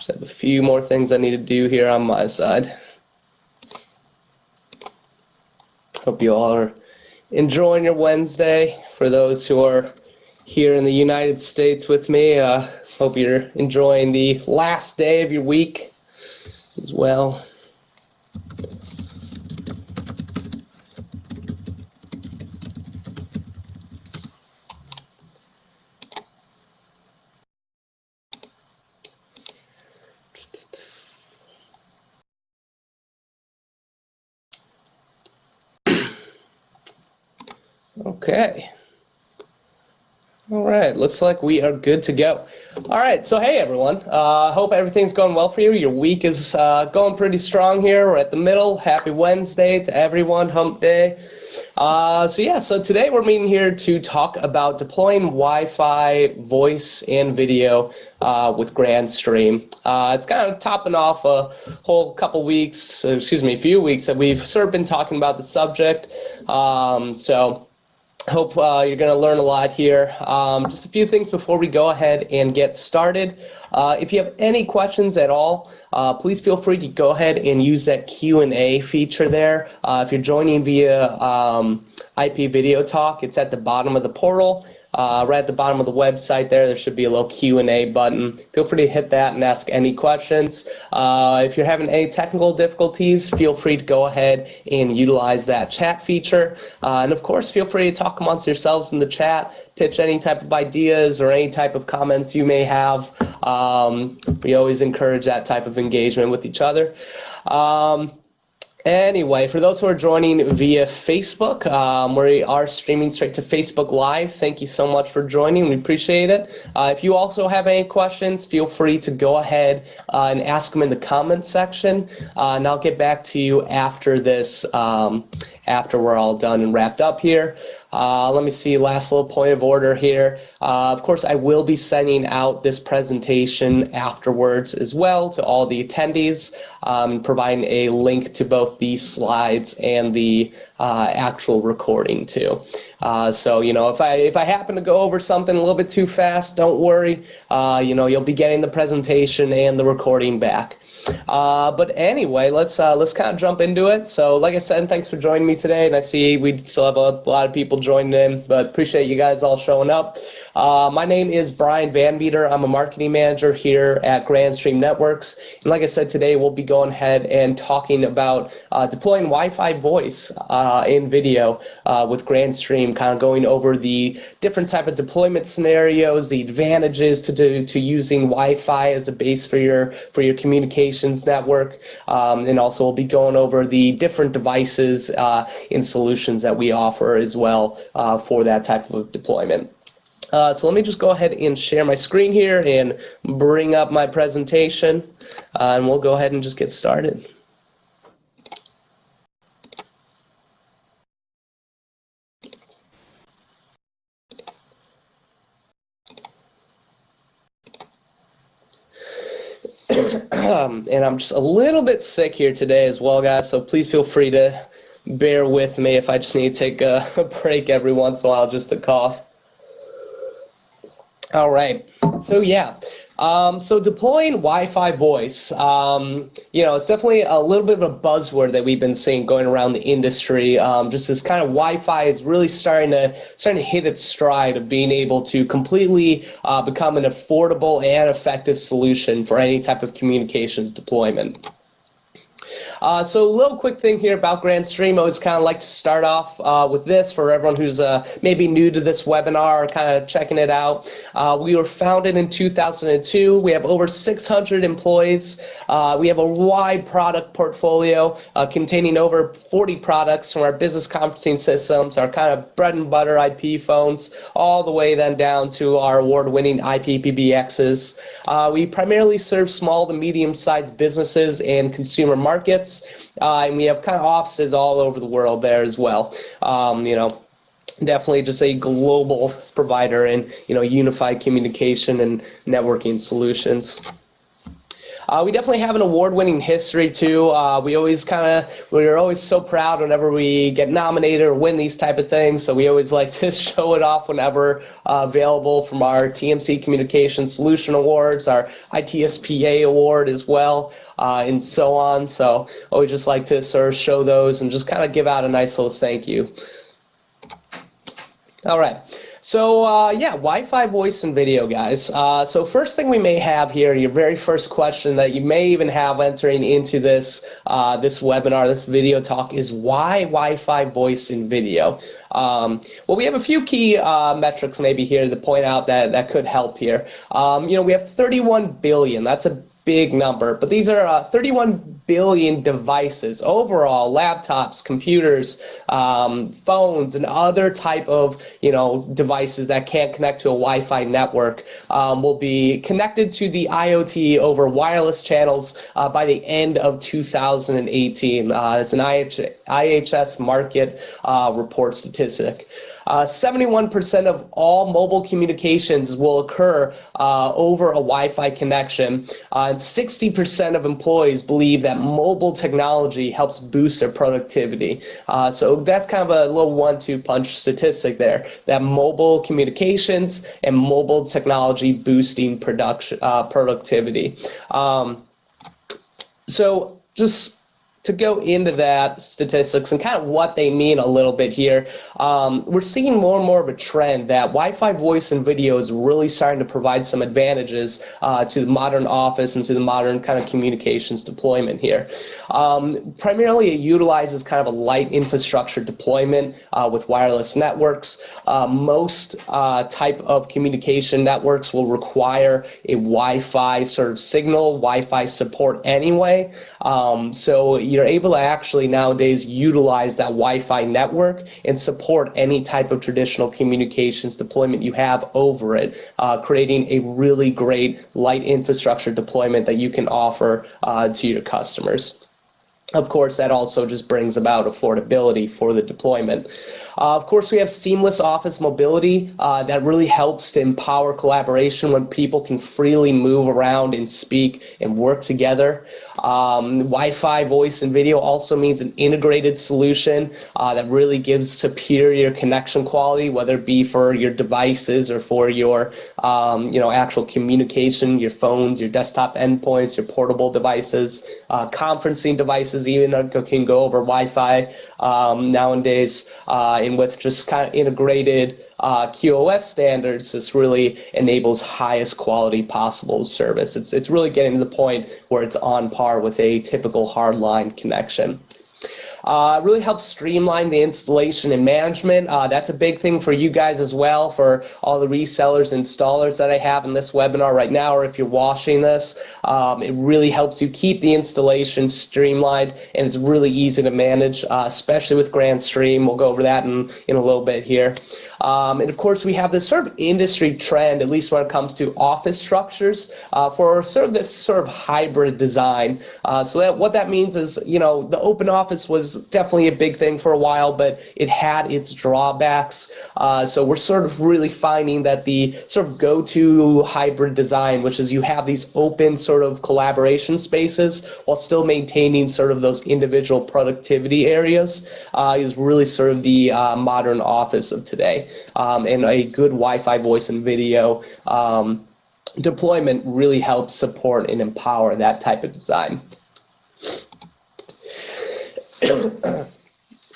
Just have a few more things I need to do here on my side. Hope you all are enjoying your Wednesday. For those who are here in the United States with me, hope you're enjoying the last day of your week as well. Okay. All right, looks like we are good to go. All right, so hey everyone, hope everything's going well for you. Your week is going pretty strong here. We're at the middle. Happy Wednesday to everyone, hump day. So today we're meeting here to talk about deploying Wi-Fi voice and video with Grandstream. It's kind of topping off a whole few weeks that we've sort of been talking about the subject. Hope you're going to learn a lot here. Just a few things before we go ahead and get started. If you have any questions at all, please feel free to go ahead and use that Q&A feature there. If you're joining via IP Video Talk, it's at the bottom of the portal. Right at the bottom of the website there should be a little Q&A button. Feel free to hit that and ask any questions. If you're having any technical difficulties, feel free to go ahead and utilize that chat feature. And of course, feel free to talk amongst yourselves in the chat, pitch any type of ideas or any type of comments you may have. We always encourage that type of engagement with each other. Anyway, for those who are joining via Facebook, we are streaming straight to Facebook Live. Thank you so much for joining. We appreciate it. If you also have any questions, feel free to go ahead and ask them in the comments section, and I'll get back to you after this, after we're all done and wrapped up here. Let me see, last little point of order here. Of course, I will be sending out this presentation afterwards as well to all the attendees, providing a link to both the slides and the actual recording too. So, you know, if I happen to go over something a little bit too fast, don't worry. You know, you'll be getting the presentation and the recording back. But anyway, let's kind of jump into it. So like I said, thanks for joining me today, and I see we still have a lot of people joining in, but appreciate you guys all showing up. My name is Brian Van Meter. I'm a marketing manager here at Grandstream Networks, and like I said, today we'll be going ahead and talking about deploying Wi-Fi voice in video with Grandstream, kind of going over the different type of deployment scenarios, the advantages to using Wi-Fi as a base for your communications network, and also we'll be going over the different devices and solutions that we offer as well for that type of deployment. So let me just go ahead and share my screen here and bring up my presentation, and we'll go ahead and just get started. And I'm just a little bit sick here today as well, guys, so please feel free to bear with me if I just need to take a break every once in a while just to cough. All right, so yeah, so deploying Wi-Fi voice, you know, it's definitely a little bit of a buzzword that we've been seeing going around the industry. Just as kind of Wi-Fi is really starting to hit its stride of being able to completely become an affordable and effective solution for any type of communications deployment. So a little quick thing here about Grandstream. I always kind of like to start off with this for everyone who's maybe new to this webinar or kind of checking it out. We were founded in 2002. We have over 600 employees. We have a wide product portfolio containing over 40 products, from our business conferencing systems, our kind of bread and butter IP phones, all the way then down to our award-winning IP PBXs. We primarily serve small to medium-sized businesses and consumer markets. And we have kind of offices all over the world there as well. You know, definitely just a global provider in, you know, unified communication and networking solutions. We definitely have an award-winning history too. We're always so proud whenever we get nominated or win these type of things. So we always like to show it off whenever available, from our TMC Communication Solution Awards, our ITSPA Award as well, and so on. So always just like to sort of show those and just kind of give out a nice little thank you. All right. So yeah, Wi-Fi voice and video, guys. So first thing we may have here, your very first question that you may even have entering into this this webinar, this video talk, is why Wi-Fi voice and video? Well, we have a few key metrics maybe here to point out that could help here. We have 31 billion. That's a big number, but these are 31 billion devices overall, laptops, computers, phones, and other type of devices that can't connect to a Wi-Fi network will be connected to the IoT over wireless channels by the end of 2018. It's an IHS Market report statistic. 71% of all mobile communications will occur over a Wi-Fi connection, and 60% of employees believe that mobile technology helps boost their productivity. So that's kind of a little 1-2 punch statistic there, that mobile communications and mobile technology boosting productivity. So just to go into that statistics and kind of what they mean a little bit here, we're seeing more and more of a trend that Wi-Fi voice and video is really starting to provide some advantages to the modern office and to the modern kind of communications deployment here. Primarily, it utilizes kind of a light infrastructure deployment with wireless networks. Most type of communication networks will require a Wi-Fi sort of signal, Wi-Fi support anyway. So you're able to actually nowadays utilize that Wi-Fi network and support any type of traditional communications deployment you have over it, creating a really great light infrastructure deployment that you can offer to your customers. Of course, that also just brings about affordability for the deployment. Of course, we have seamless office mobility that really helps to empower collaboration when people can freely move around and speak and work together. Wi-Fi voice and video also means an integrated solution that really gives superior connection quality, whether it be for your devices or for your actual communication, your phones, your desktop endpoints, your portable devices, conferencing devices even can go over Wi-Fi nowadays. And with just kind of integrated QoS standards, this really enables highest quality possible service. It's really getting to the point where it's on par with a typical hardline connection. Really helps streamline the installation and management. That's a big thing for you guys as well, for all the resellers, installers that I have in this webinar right now, or if you're watching this. It really helps you keep the installation streamlined, and it's really easy to manage, especially with Grandstream. We'll go over that in a little bit here. And of course, we have this sort of industry trend, at least when it comes to office structures, for sort of this sort of hybrid design. So that what that means is, the open office was definitely a big thing for a while, but it had its drawbacks. So we're sort of really finding that the sort of go-to hybrid design, which is you have these open sort of collaboration spaces while still maintaining sort of those individual productivity areas, is really sort of the modern office of today. And a good Wi-Fi voice and video deployment really helps support and empower that type of design.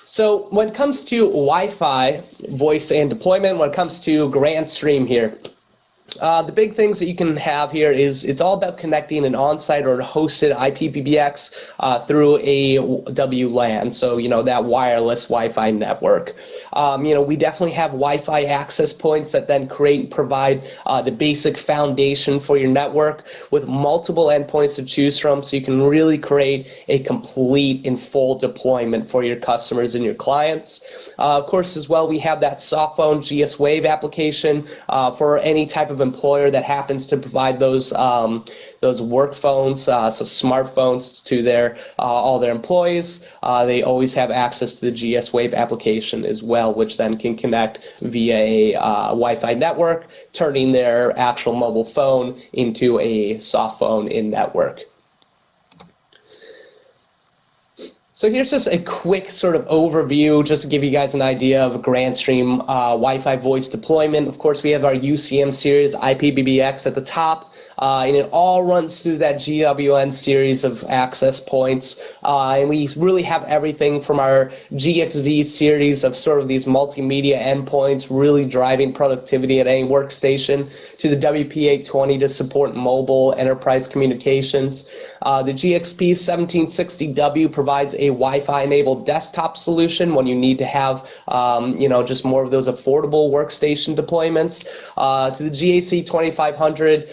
So when it comes to Wi-Fi voice and deployment, when it comes to Grandstream here, the big things that you can have here is it's all about connecting an on-site or hosted IPPBX through a WLAN, so that wireless Wi-Fi network. We definitely have Wi-Fi access points that then provide the basic foundation for your network with multiple endpoints to choose from, so you can really create a complete and full deployment for your customers and your clients. Of course, as well, we have that softphone GS Wave application for any type of employer that happens to provide those work phones, so smartphones, to their all their employees. They always have access to the GS Wave application as well, which then can connect via a Wi-Fi network, turning their actual mobile phone into a soft phone in network. So here's just a quick sort of overview, just to give you guys an idea of a Grandstream Wi-Fi voice deployment. Of course, we have our UCM series, IPBX at the top, and it all runs through that GWN series of access points. And we really have everything from our GXV series of sort of these multimedia endpoints, really driving productivity at any workstation, to the WP820 to support mobile enterprise communications. The GXP 1760W provides a Wi-Fi enabled desktop solution when you need to have just more of those affordable workstation deployments. To the GAC 2500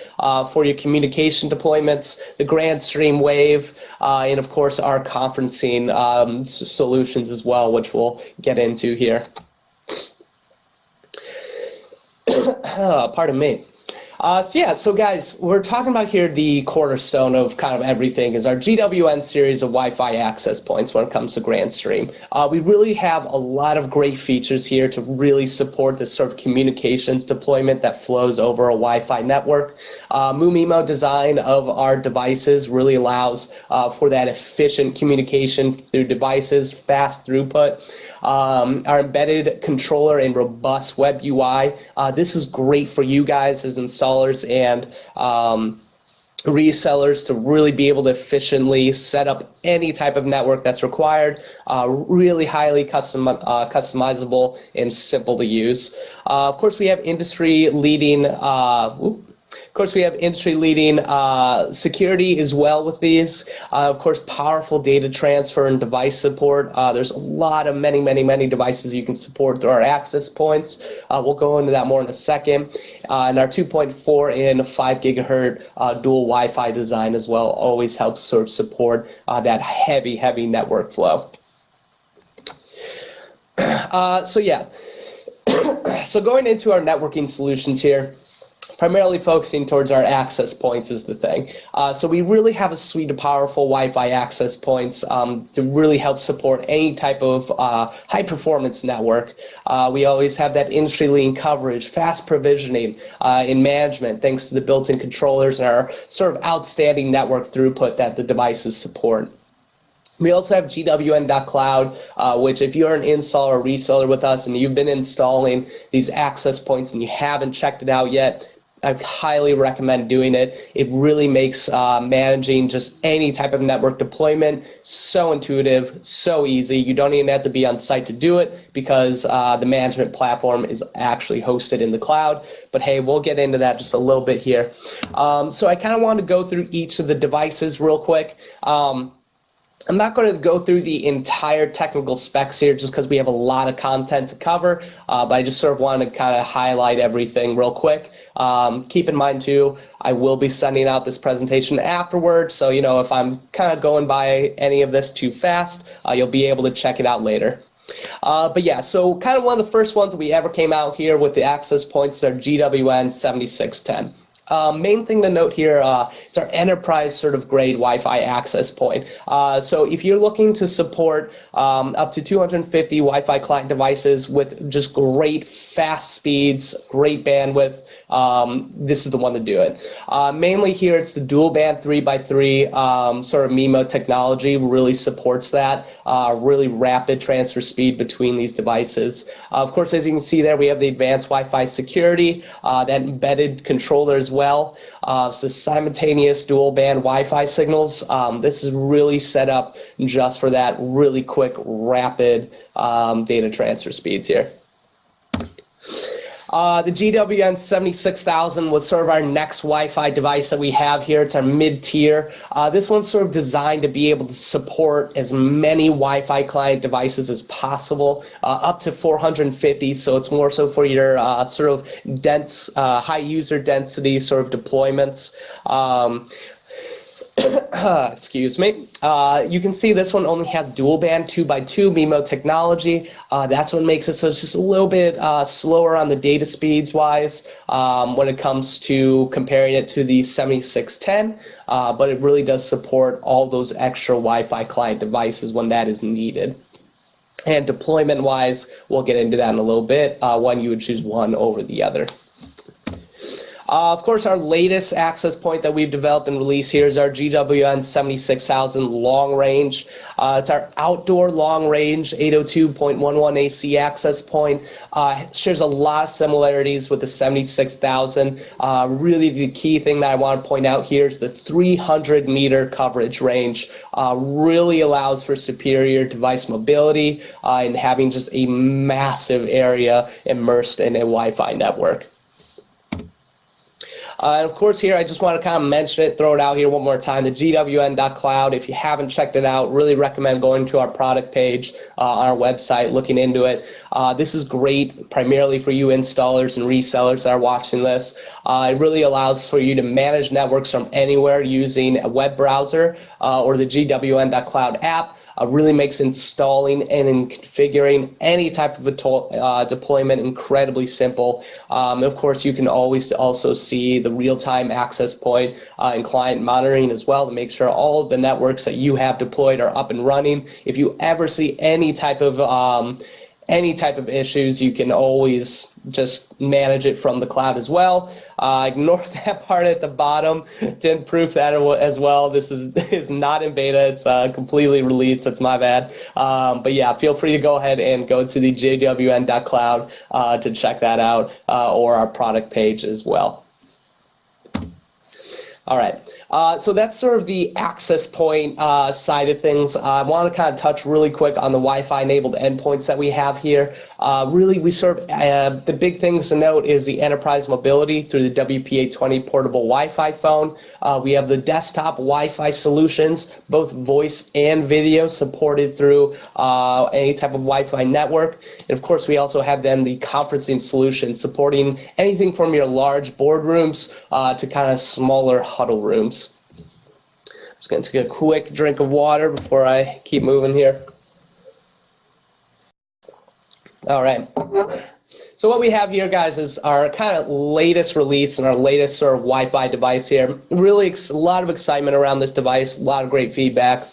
for your communication deployments, the Grandstream Wave, and of course our conferencing solutions as well, which we'll get into here. Pardon me. So guys, we're talking about here the cornerstone of kind of everything is our GWN series of Wi-Fi access points when it comes to Grandstream. We really have a lot of great features here to really support this sort of communications deployment that flows over a Wi-Fi network. MUMIMO design of our devices really allows for that efficient communication through devices, fast throughput. Our embedded controller and robust web UI. This is great for you guys as installers and resellers to really be able to efficiently set up any type of network that's required. Really highly customizable and simple to use. Of course, we have industry-leading security as well with these. Of course, powerful data transfer and device support. There's a lot of many devices you can support through our access points. We'll go into that more in a second. And our 2.4 and 5 gigahertz dual Wi-Fi design as well always helps sort of support that heavy network flow. So going into our networking solutions here, primarily focusing towards our access points is the thing. So we really have a suite of powerful Wi-Fi access points to really help support any type of high-performance network. We always have that industry-leading coverage, fast provisioning in management, thanks to the built-in controllers and our sort of outstanding network throughput that the devices support. We also have GWN.Cloud, which if you're an installer or reseller with us and you've been installing these access points and you haven't checked it out yet, I highly recommend doing it. It really makes managing just any type of network deployment so intuitive, so easy. You don't even have to be on site to do it because the management platform is actually hosted in the cloud. But hey, we'll get into that just a little bit here. So I kind of want to go through each of the devices real quick. I'm not going to go through the entire technical specs here just because we have a lot of content to cover, but I just sort of want to kind of highlight everything real quick. Keep in mind too, I will be sending out this presentation afterwards, so if I'm kind of going by any of this too fast, you'll be able to check it out later. But yeah, so kind of one of the first ones that we ever came out here with the access points are GWN 7610. Main thing to note here is our enterprise sort of grade Wi-Fi access point. So if you're looking to support up to 250 Wi-Fi client devices with just great fast speeds, great bandwidth, this is the one to do it. Mainly here it's the dual band 3x3 sort of MIMO technology really supports that, really rapid transfer speed between these devices. Of course, as you can see there, we have the advanced Wi-Fi security, that embedded controller as well. So simultaneous dual band Wi-Fi signals. This is really set up just for that really quick, rapid data transfer speeds here. The GWN 76000 was sort of our next Wi-Fi device that we have here. It's our mid-tier. This one's sort of designed to be able to support as many Wi-Fi client devices as possible, up to 450. So it's more so for your sort of dense, high user density sort of deployments. Excuse me. You can see this one only has dual band 2x2 MIMO technology. That's what makes it so it's just a little bit slower on the data speeds wise when it comes to comparing it to the 7610, but it really does support all those extra Wi-Fi client devices when that is needed. And deployment wise, we'll get into that in a little bit when you would choose one over the other. Of course, our latest access point that we've developed and released here is our GWN 76000 long range. It's our outdoor long range 802.11 AC access point. Shares a lot of similarities with the 76000. Really, the key thing that I want to point out here is the 300-meter coverage range. Really allows for superior device mobility and having just a massive area immersed in a Wi-Fi network. And of course, here I just want to kind of mention it, throw it out here one more time, the GWN.Cloud. If you haven't checked it out, really recommend going to our product page on our website, looking into it. This is great primarily for you installers and resellers that are watching this. It really allows for you to manage networks from anywhere using a web browser or the GWN.Cloud app. Really makes installing and configuring any type of deployment incredibly simple. Of course, you can always also see the real-time access point and client monitoring as well to make sure all of the networks that you have deployed are up and running. If you ever see any type of issues, you can always just manage it from the cloud as well. Ignore that part at the bottom. Didn't proof that as well. This is not in beta. It's completely released. That's my bad. But yeah, feel free to go ahead and go to the GWN.Cloud to check that out or our product page as well. All right, so that's sort of the access point side of things. I want to kind of touch really quick on the Wi-Fi enabled endpoints that we have here. Really, we serve the big things to note is the enterprise mobility through the WPA20 portable Wi-Fi phone. We have the desktop Wi-Fi solutions, both voice and video supported through any type of Wi-Fi network. And of course, we also have then the conferencing solution supporting anything from your large boardrooms to kind of smaller huddle rooms. Just going to take a quick drink of water before I keep moving here. All right. So what we have here, guys, is our kind of latest release and our latest sort of Wi-Fi device here. Really a lot of excitement around this device, a lot of great feedback.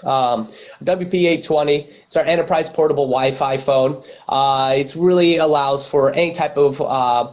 WP820, it's our enterprise portable Wi-Fi phone. It really allows for any type of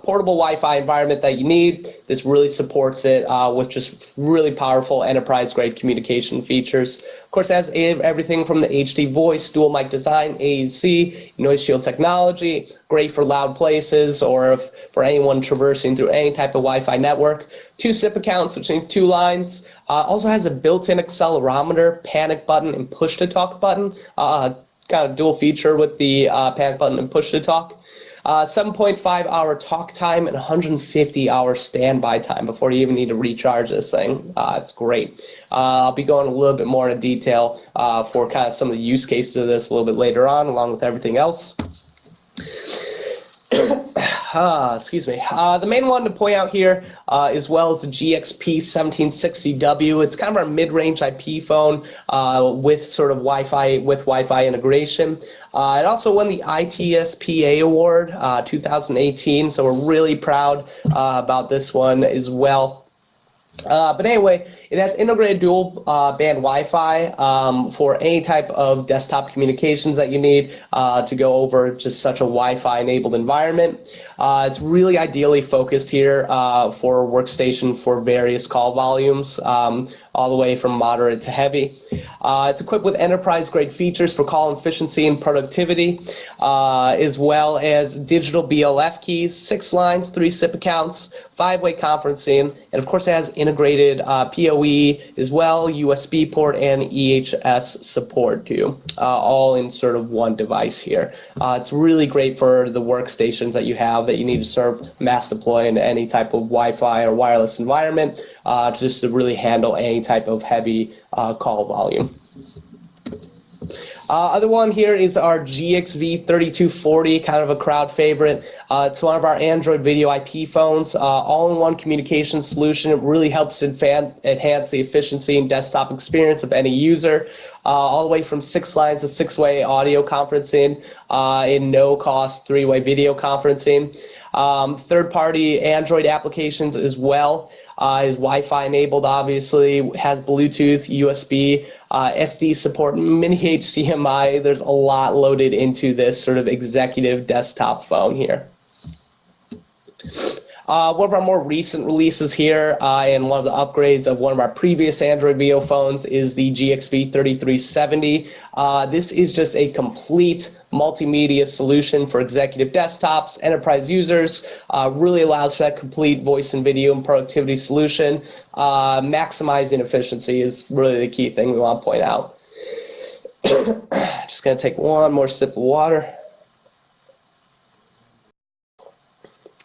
portable Wi-Fi environment that you need. This really supports it with just really powerful enterprise-grade communication features. Of course, it has everything from the HD voice, dual mic design, AEC, noise shield technology, great for loud places or for anyone traversing through any type of Wi-Fi network. 2 SIP accounts, which means 2 lines. Also has a built-in accelerometer, panic button, and push-to-talk button. Kind of dual feature with the panic button and push-to-talk. 7.5-hour talk time and 150-hour standby time before you even need to recharge this thing. It's great. I'll be going a little bit more into detail for kind of some of the use cases of this a little bit later on, along with everything else. Excuse me. The main one to point out here, as well as the GXP1760W. It's kind of our mid-range IP phone with sort of Wi-Fi integration. It also won the ITSPA Award 2018, so we're really proud about this one as well. But anyway, it has integrated dual band Wi-Fi for any type of desktop communications that you need to go over just such a Wi-Fi enabled environment. It's really ideally focused here for a workstation for various call volumes, all the way from moderate to heavy. It's equipped with enterprise-grade features for call efficiency and productivity, as well as digital BLF keys, 6 lines, 3 SIP accounts, 5-way conferencing, and of course it has integrated PoE as well, USB port, and EHS support too, all in sort of one device here. It's really great for the workstations that you have that you need to serve mass deploy into any type of Wi-Fi or wireless environment, just to really handle any type of heavy call volume. Other one here is our GXV3240, kind of a crowd favorite. It's one of our Android video IP phones, all-in-one communication solution. It really helps enhance the efficiency and desktop experience of any user, all the way from 6 lines to 6-way audio conferencing in no-cost 3-way video conferencing. Third-party Android applications as well. Is Wi-Fi enabled, obviously, has Bluetooth, USB, SD support, mini HDMI. There's a lot loaded into this sort of executive desktop phone here. One of our more recent releases here and one of the upgrades of one of our previous Android VO phones is the GXV 3370. This is just a complete multimedia solution for executive desktops, enterprise users, really allows for that complete voice and video and productivity solution. Maximizing efficiency is really the key thing we want to point out. Just going to take one more sip of water.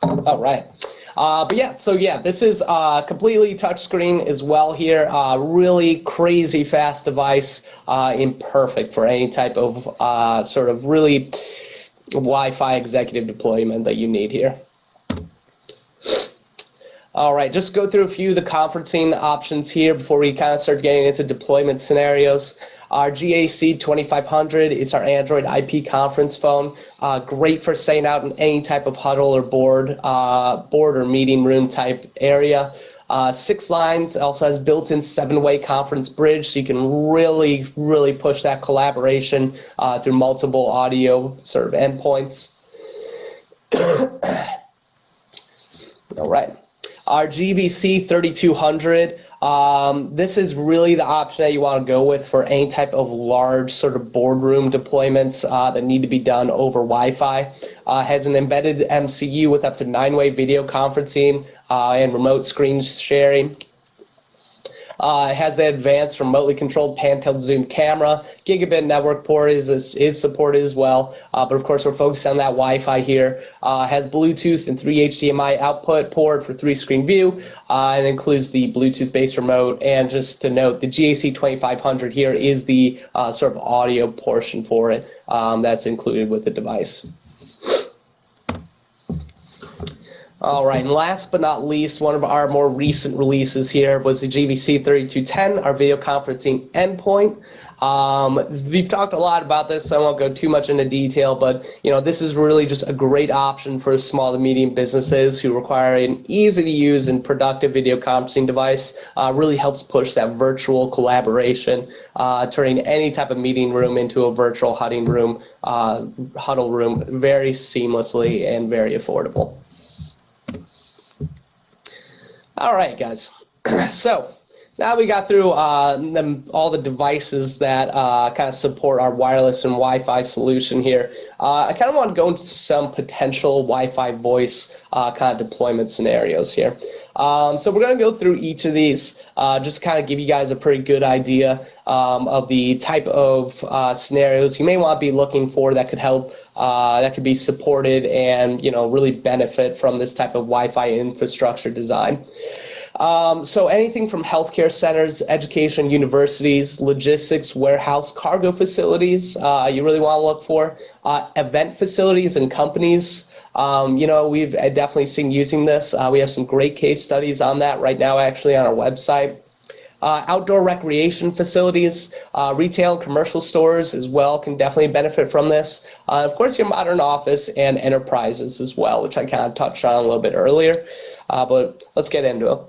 All right. But yeah, so yeah, this is completely touchscreen as well here. Really crazy fast device and perfect for any type of sort of really Wi-Fi executive deployment that you need here. All right, just go through a few of the conferencing options here before we kind of start getting into deployment scenarios. Our GAC 2500, it's our Android IP conference phone. Great for staying out in any type of huddle or board or meeting room type area. 6 lines, also has built-in 7-way conference bridge, so you can really push that collaboration through multiple audio sort of endpoints. All right. Our GVC 3200, this is really the option that you want to go with for any type of large sort of boardroom deployments that need to be done over Wi-Fi. Has an embedded MCU with up to 9-way video conferencing and remote screen sharing. It has the advanced remotely controlled pan-tilt zoom camera. Gigabit network port is supported as well, but of course we're focused on that Wi-Fi here. Has Bluetooth and 3 HDMI output port for 3-screen view, and includes the Bluetooth-based remote. And just to note, the GAC 2500 here is the sort of audio portion for it that's included with the device. All right, and last but not least, one of our more recent releases here was the GVC 3210, our video conferencing endpoint. We've talked a lot about this, so I won't go too much into detail, but this is really just a great option for small to medium businesses who require an easy-to-use and productive video conferencing device. Really helps push that virtual collaboration, turning any type of meeting room into a virtual huddle room very seamlessly and very affordable. All right, guys. So now we got through all the devices that kind of support our wireless and Wi-Fi solution here. I kind of want to go into some potential Wi-Fi voice kind of deployment scenarios here. So we're going to go through each of these, just kind of give you guys a pretty good idea of the type of scenarios you may want to be looking for that could help, that could be supported and really benefit from this type of Wi-Fi infrastructure design. So anything from healthcare centers, education, universities, logistics, warehouse, cargo facilities, you really want to look for. Event facilities and companies. We've definitely seen using this. We have some great case studies on that right now, actually, on our website. Outdoor recreation facilities, retail and commercial stores as well can definitely benefit from this. Of course, your modern office and enterprises as well, which I kind of touched on a little bit earlier. But let's get into it.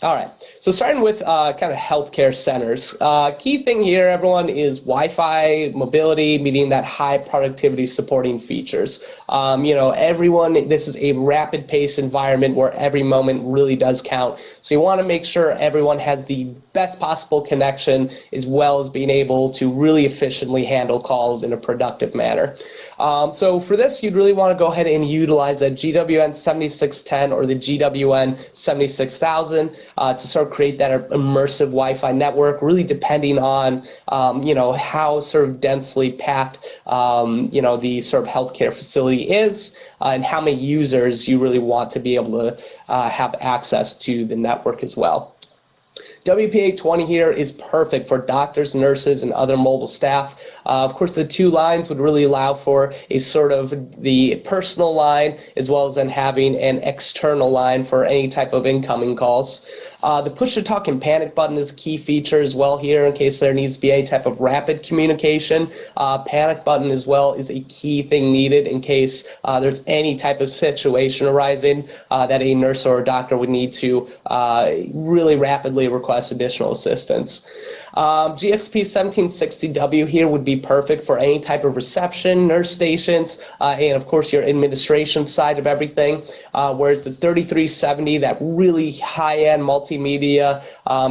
All right, so starting with kind of healthcare centers. Key thing here, everyone, is Wi-Fi mobility, meaning that high productivity supporting features. Everyone, this is a rapid pace environment where every moment really does count. So you want to make sure everyone has the best possible connection as well as being able to really efficiently handle calls in a productive manner. So for this, you'd really want to go ahead and utilize a GWN 7610 or the GWN 76000 to sort of create that immersive Wi-Fi network, really depending on, how sort of densely packed, the sort of healthcare facility is and how many users you really want to be able to have access to the network as well. WPA20 here is perfect for doctors, nurses, and other mobile staff. Of course, the 2 lines would really allow for a sort of the personal line as well as then having an external line for any type of incoming calls. The push-to-talk and panic button is a key feature as well here in case there needs to be any type of rapid communication. Panic button as well is a key thing needed in case there's any type of situation arising that a nurse or a doctor would need to really rapidly request additional assistance. GXP 1760W here would be perfect for any type of reception, nurse stations, and of course your administration side of everything, whereas the 3370, that really high-end multimedia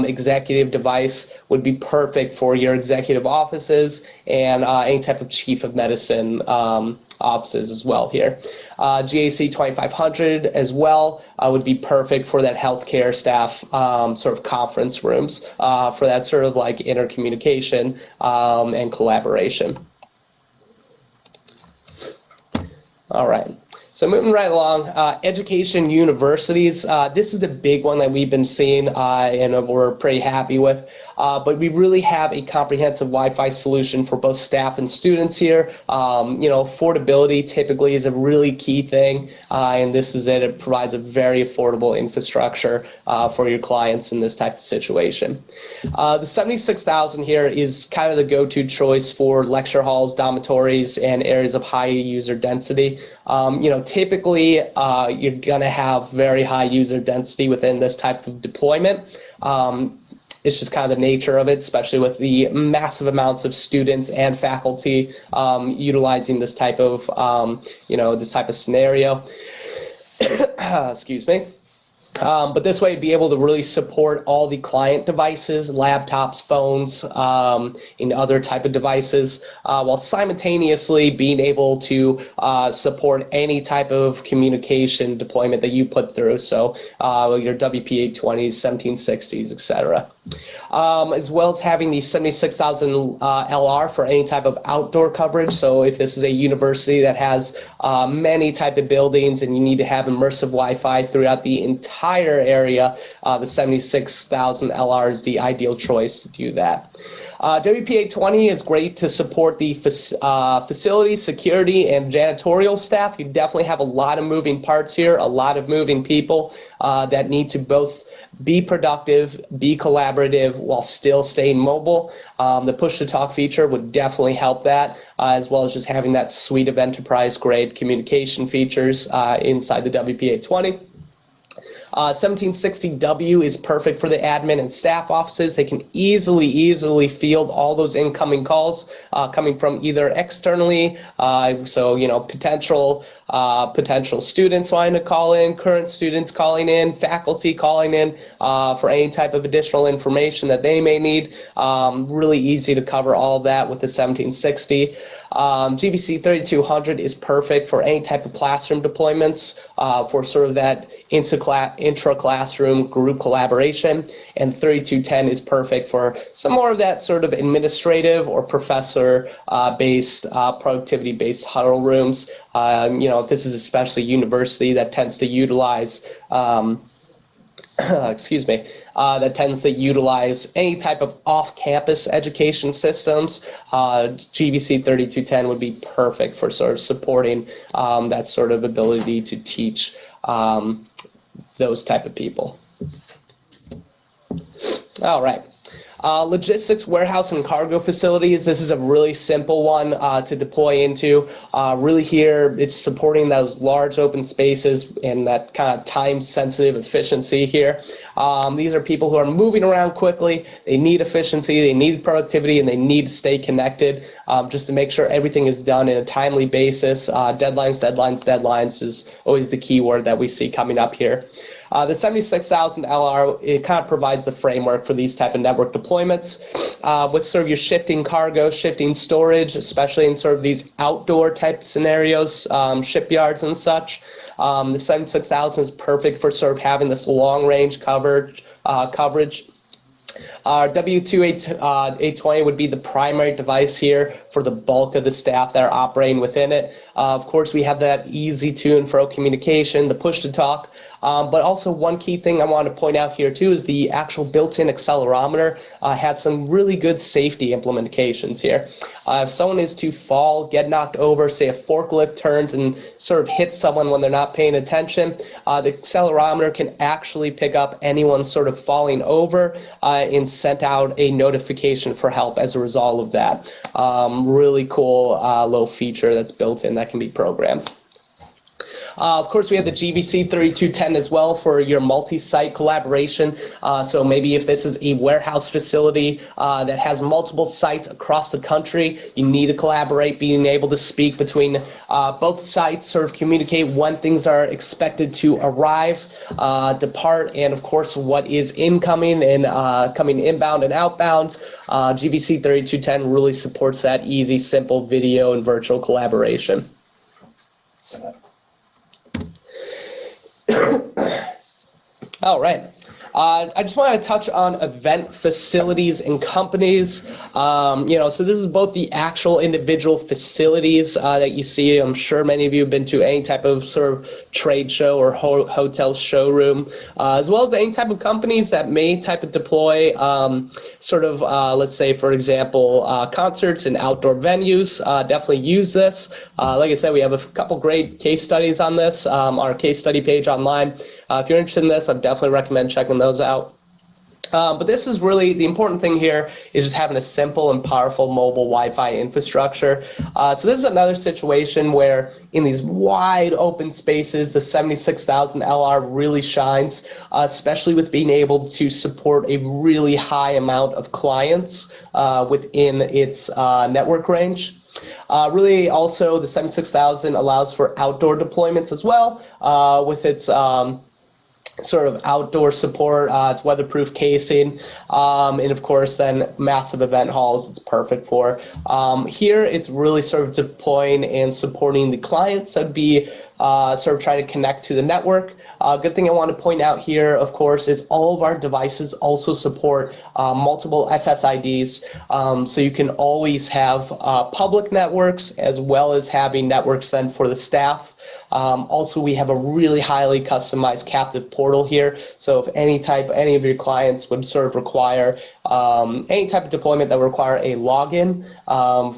executive device, would be perfect for your executive offices and any type of chief of medicine offices as well here. GAC 2500 as well would be perfect for that healthcare staff sort of conference rooms for that sort of like intercommunication and collaboration. All right. So moving right along, education universities. This is a big one that we've been seeing and we're pretty happy with. But we really have a comprehensive Wi-Fi solution for both staff and students here. Affordability typically is a really key thing, and this is it. It provides a very affordable infrastructure for your clients in this type of situation. The 76,000 here is kind of the go-to choice for lecture halls, dormitories, and areas of high user density. Typically you're going to have very high user density within this type of deployment. It's just kind of the nature of it, especially with the massive amounts of students and faculty utilizing this type of, this type of scenario. Excuse me. But this way, be able to really support all the client devices, laptops, phones, and other type of devices, while simultaneously being able to support any type of communication deployment that you put through. So your WP820s, 1760s, etc. As well as having the 76,000 LR for any type of outdoor coverage. So if this is a university that has many type of buildings and you need to have immersive Wi-Fi throughout the entire area, the 76,000 LR is the ideal choice to do that. WP820 is great to support the facility, security, and janitorial staff. You definitely have a lot of moving parts here, a lot of moving people that need to both be productive, be collaborative, while still staying mobile. The push-to-talk feature would definitely help that, as well as just having that suite of enterprise-grade communication features inside the WP820. 1760W is perfect for the admin and staff offices. They can easily field all those incoming calls coming from either externally, potential students wanting to call in, current students calling in, faculty calling in for any type of additional information that they may need. Really easy to cover all of that with the 1760. GVC 3200 is perfect for any type of classroom deployments for sort of that intra-classroom group collaboration, and 3210 is perfect for some more of that sort of administrative or professor-based, productivity-based huddle rooms. If this is especially university that tends to utilize that tends to utilize any type of off-campus education systems, GVC 3210 would be perfect for sort of supporting that sort of ability to teach those type of people. All right. Logistics, warehouse, and cargo facilities. This is a really simple one to deploy into. Really here, it's supporting those large open spaces and that kind of time-sensitive efficiency here. These are people who are moving around quickly. They need efficiency, they need productivity, and they need to stay connected just to make sure everything is done in a timely basis. Deadlines is always the key word that we see coming up here. The 76,000 LR, it kind of provides the framework for these type of network deployments with sort of your shifting cargo, shifting storage, especially in sort of these outdoor type scenarios, shipyards and such. The 76,000 is perfect for sort of having this long range coverage. Our W2 820 would be the primary device here for the bulk of the staff that are operating within it. Of course, we have that easy to and fro communication, the push to talk, but also one key thing I want to point out here too is the actual built-in accelerometer has some really good safety implementations here. If someone is to fall, get knocked over, say a forklift turns and sort of hits someone when they're not paying attention, the accelerometer can actually pick up anyone sort of falling over and sent out a notification for help as a result of that. Really cool little feature that's built in that can be programmed. Of course, we have the GVC 3210 as well for your multi-site collaboration. So maybe if this is a warehouse facility that has multiple sites across the country, you need to collaborate, being able to speak between both sites, sort of communicate when things are expected to arrive, depart, and of course what is incoming and coming inbound and outbound. GVC 3210 really supports that easy, simple video and virtual collaboration. All right. I just want to touch on event facilities and companies. So this is both the actual individual facilities that you see. I'm sure many of you have been to any type of sort of trade show or hotel showroom, as well as any type of companies that may type of deploy let's say, for example, concerts and outdoor venues. Definitely use this. Like I said, we have a couple great case studies on this, our case study page online. If you're interested in this, I definitely recommend checking those out. But this is really, the important thing here is just having a simple and powerful mobile Wi-Fi infrastructure. So this is another situation where in these wide open spaces, the 76,000 LR really shines, especially with being able to support a really high amount of clients within its network range. Really also the 76,000 allows for outdoor deployments as well with its sort of outdoor support, it's weatherproof casing, and of course then massive event halls it's perfect for. Here it's really sort of deploying and supporting the clients that would be sort of trying to connect to the network. Good thing I want to point out here, of course, is all of our devices also support multiple SSIDs, so you can always have public networks as well as having networks then for the staff. Also, we have a really highly customized captive portal here, so if any of your clients would sort of require any type of deployment that would require a login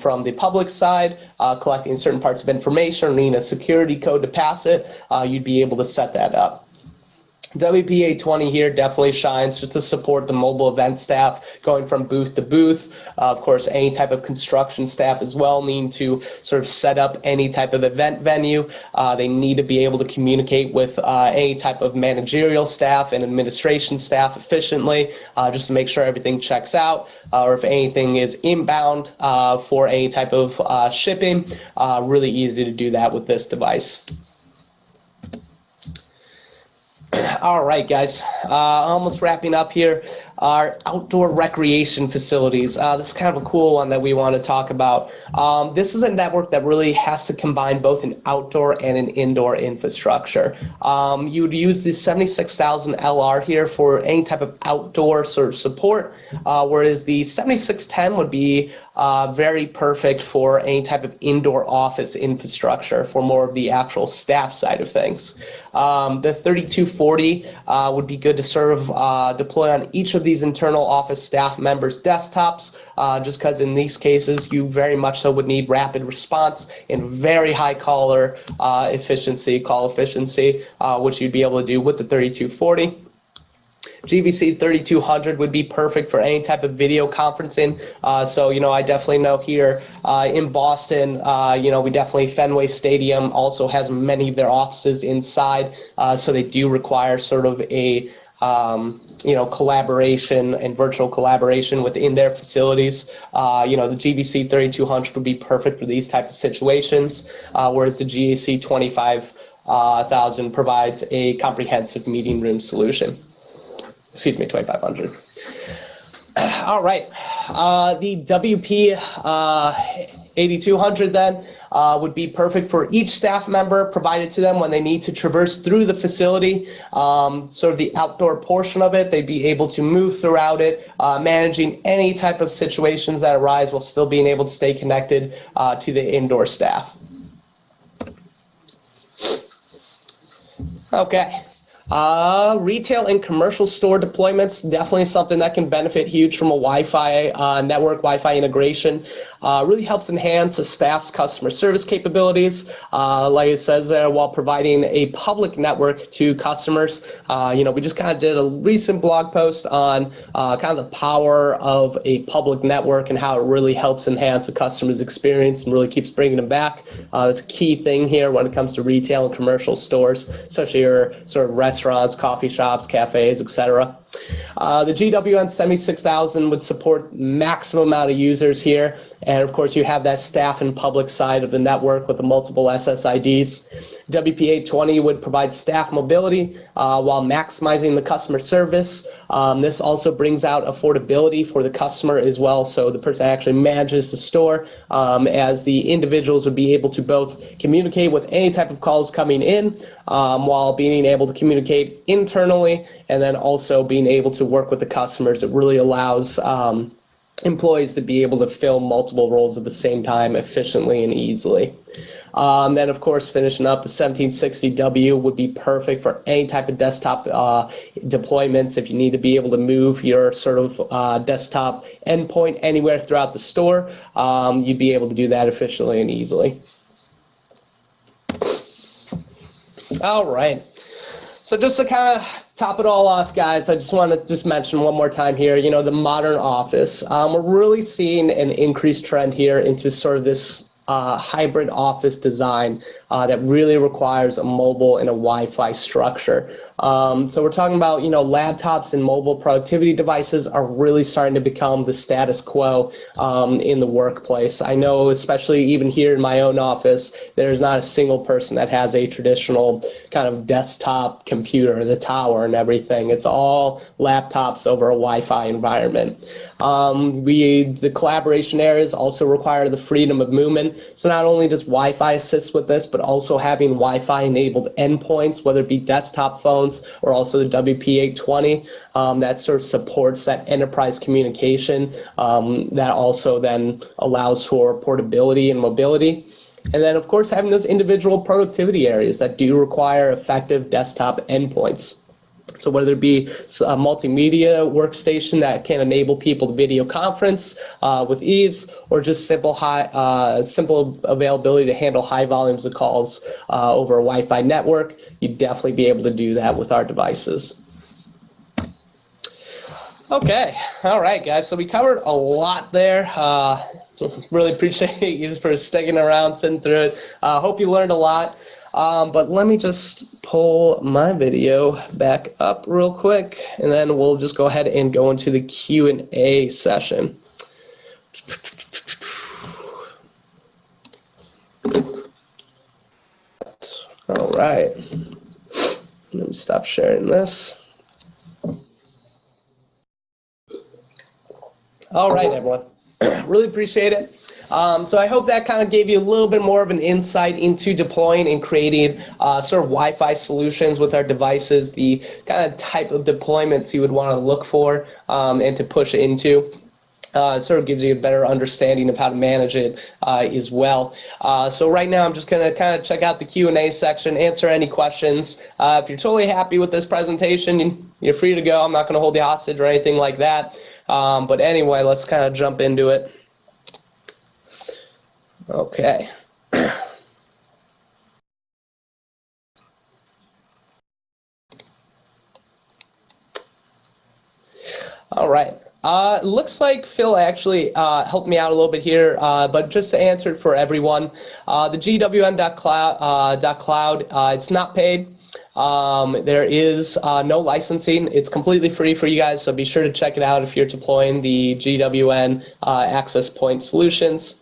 from the public side, collecting certain parts of information or needing a security code to pass it, you'd be able to set that up. WP820 here definitely shines just to support the mobile event staff going from booth to booth. Of course, any type of construction staff as well need to sort of set up any type of event venue. They need to be able to communicate with any type of managerial staff and administration staff efficiently, just to make sure everything checks out, or if anything is inbound for any type of shipping, really easy to do that with this device. All right, guys, almost wrapping up here. Our outdoor recreation facilities. This is kind of a cool one that we want to talk about. This is a network that really has to combine both an outdoor and an indoor infrastructure. You would use the 76,000 LR here for any type of outdoor sort of support, whereas the 7610 would be very perfect for any type of indoor office infrastructure for more of the actual staff side of things. The 3240 would be good to sort of deploy on each of these internal office staff members' desktops, just because in these cases you very much so would need rapid response and very high call efficiency, which you'd be able to do with the 3240. GVC 3200 would be perfect for any type of video conferencing. So, I definitely know here in Boston, we definitely, Fenway Stadium also has many of their offices inside, so they do require sort of a collaboration and virtual collaboration within their facilities. The GVC 3200 would be perfect for these type of situations, whereas the GAC 25,000 provides a comprehensive meeting room solution. Excuse me, 2500. All right, the WP 8200 then would be perfect for each staff member, provided to them when they need to traverse through the facility, sort of the outdoor portion of it. They'd be able to move throughout it, managing any type of situations that arise while still being able to stay connected to the indoor staff. Okay. Retail and commercial store deployments, definitely something that can benefit huge from a Wi-Fi network, Wi-Fi integration. Really helps enhance a staff's customer service capabilities, like it says there, while providing a public network to customers. We just kind of did a recent blog post on kind of the power of a public network and how it really helps enhance a customer's experience and really keeps bringing them back. That's a key thing here when it comes to retail and commercial stores, especially your sort of restaurants, coffee shops, cafes, etc. The GWN 76000 would support maximum amount of users here, and of course you have that staff and public side of the network with the multiple SSIDs. WP820 would provide staff mobility while maximizing the customer service. This also brings out affordability for the customer as well, so the person actually manages the store, as the individuals would be able to both communicate with any type of calls coming in while being able to communicate internally, and then also being able to work with the customers. It really allows employees to be able to fill multiple roles at the same time efficiently and easily. Then, of course, finishing up, the 1760W would be perfect for any type of desktop deployments. If you need to be able to move your sort of desktop endpoint anywhere throughout the store, you'd be able to do that efficiently and easily. All right. So just to kind of top it all off, guys, I just want to just mention one more time here, the modern office. We're really seeing an increased trend here into sort of this hybrid office design that really requires a mobile and a Wi-Fi structure. So we're talking about, laptops and mobile productivity devices are really starting to become the status quo in the workplace. I know, especially even here in my own office, there's not a single person that has a traditional kind of desktop computer, the tower and everything. It's all laptops over a Wi-Fi environment. The collaboration areas also require the freedom of movement. So not only does Wi-Fi assist with this, but also having Wi-Fi enabled endpoints, whether it be desktop phones or also the WP820, that sort of supports that enterprise communication, that also then allows for portability and mobility. And then, of course, having those individual productivity areas that do require effective desktop endpoints. So whether it be a multimedia workstation that can enable people to video conference with ease, or just simple availability to handle high volumes of calls over a Wi-Fi network, you'd definitely be able to do that with our devices. Okay, all right, guys. So we covered a lot there. Really appreciate you for sticking around, sitting through it. Hope you learned a lot. But let me just pull my video back up real quick, and then we'll just go ahead and go into the Q&A session. All right. Let me stop sharing this. All right, everyone. Really appreciate it. So I hope that kind of gave you a little bit more of an insight into deploying and creating sort of Wi-Fi solutions with our devices, the kind of type of deployments you would want to look for and to push into. It sort of gives you a better understanding of how to manage it as well. So right now I'm just going to kind of check out the Q&A section, answer any questions. If you're totally happy with this presentation, you're free to go. I'm not going to hold you hostage or anything like that. But anyway, let's kind of jump into it. Okay. All right. Looks like Phil actually helped me out a little bit here, but just to answer it for everyone, the GWN.cloud, it's not paid. There is no licensing. It's completely free for you guys, so be sure to check it out if you're deploying the GWN access point solutions.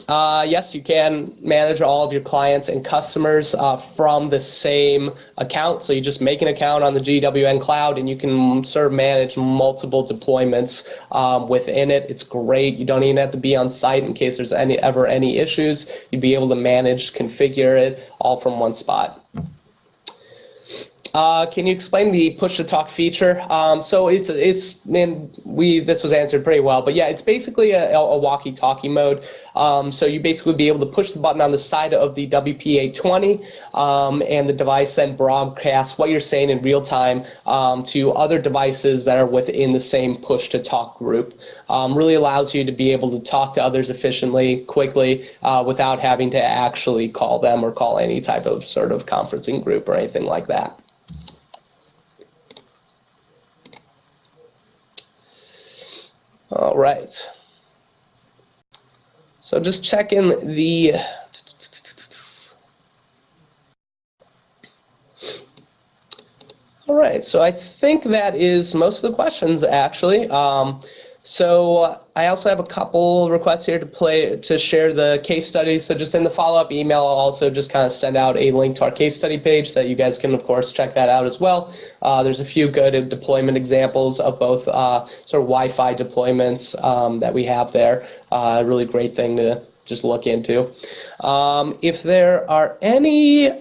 Yes, you can manage all of your clients and customers from the same account. So you just make an account on the GWN Cloud and you can sort of manage multiple deployments within it. It's great. You don't even have to be on site in case there's ever any issues. You'd be able to manage, configure it all from one spot. Can you explain the push-to-talk feature? So this was answered pretty well, but yeah, it's basically a walkie-talkie mode. So you basically be able to push the button on the side of the WP820, and the device then broadcasts what you're saying in real time to other devices that are within the same push-to-talk group. Really allows you to be able to talk to others efficiently, quickly, without having to actually call them or call any type of sort of conferencing group or anything like that. All right. So just checking the all right, so I think that is most of the questions actually. So I also have a couple requests here to share the case study. So just in the follow-up email, I'll also just kind of send out a link to our case study page so that you guys can, of course, check that out as well. There's a few good deployment examples of both sort of Wi-Fi deployments that we have there. Really great thing to just look into. If there are any,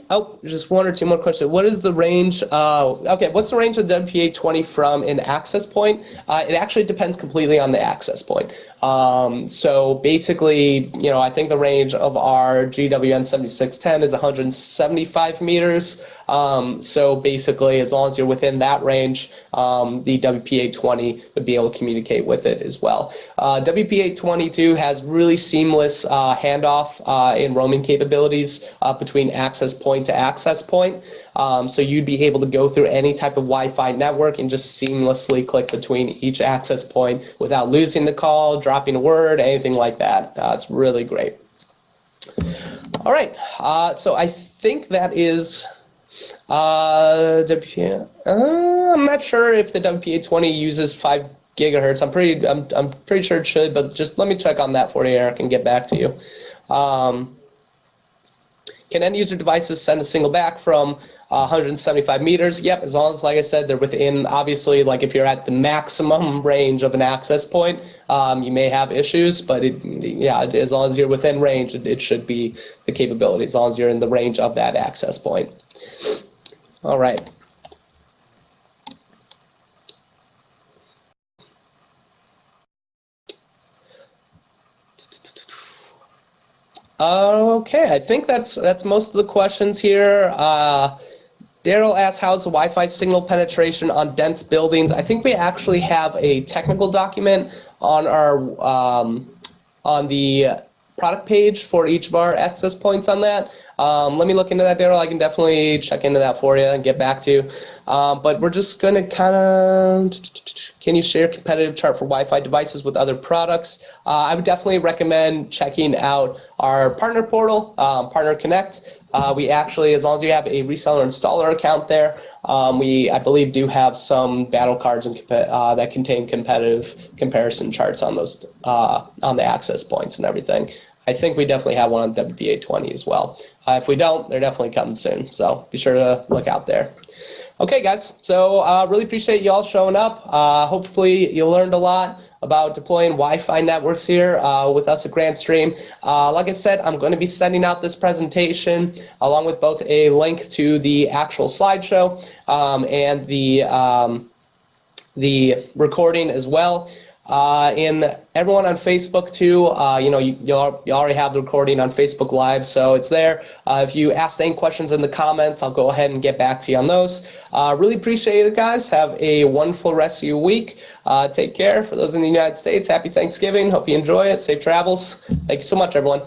just one or two more questions. What is the range? Okay, what's the range of WP820 from an access point? It actually depends completely on the access point. So basically, I think the range of our GWN 7610 is 175 meters. So basically, as long as you're within that range, the WP820 would be able to communicate with it as well. WP822 has really seamless handoff in roaming capabilities between access point to access point. So you'd be able to go through any type of Wi-Fi network and just seamlessly click between each access point without losing the call, dropping a word, anything like that. It's really great. All right, so I think that is I'm not sure if the WP820 uses 5 gigahertz. I'm pretty sure it should, but just let me check on that for you, Eric, and get back to you. Can end user devices send a single back from 175 meters? Yep, as long as, like I said, they're within, obviously, like if you're at the maximum range of an access point, you may have issues, but yeah, as long as you're within range, it should be the capability, as long as you're in the range of that access point. All right. Okay, I think that's most of the questions here. Daryl asks, how's the Wi-Fi signal penetration on dense buildings? I think we actually have a technical document on our on the product page for each of our access points on that. Let me look into that, Daryl. I can definitely check into that for you and get back to you. But we're just going to kind of, can you share competitive chart for Wi-Fi devices with other products? I would definitely recommend checking out our partner portal, Partner Connect. We actually, as long as you have a reseller installer account there, I believe do have some battle cards that contain competitive comparison charts on those on the access points and everything. I think we definitely have one on WP820 as well. If we don't, they're definitely coming soon, so be sure to look out there. Okay, guys, so really appreciate you all showing up. Hopefully you learned a lot about deploying Wi-Fi networks here with us at Grandstream. Like I said, I'm going to be sending out this presentation along with both a link to the actual slideshow and the recording as well. And everyone on Facebook too, you already have the recording on Facebook Live, so it's there. If you ask any questions in the comments, I'll go ahead and get back to you on those. Really appreciate it, guys. Have a wonderful rest of your week. Take care. For those in the United States, happy Thanksgiving. Hope you enjoy it. Safe travels. Thank you so much, everyone.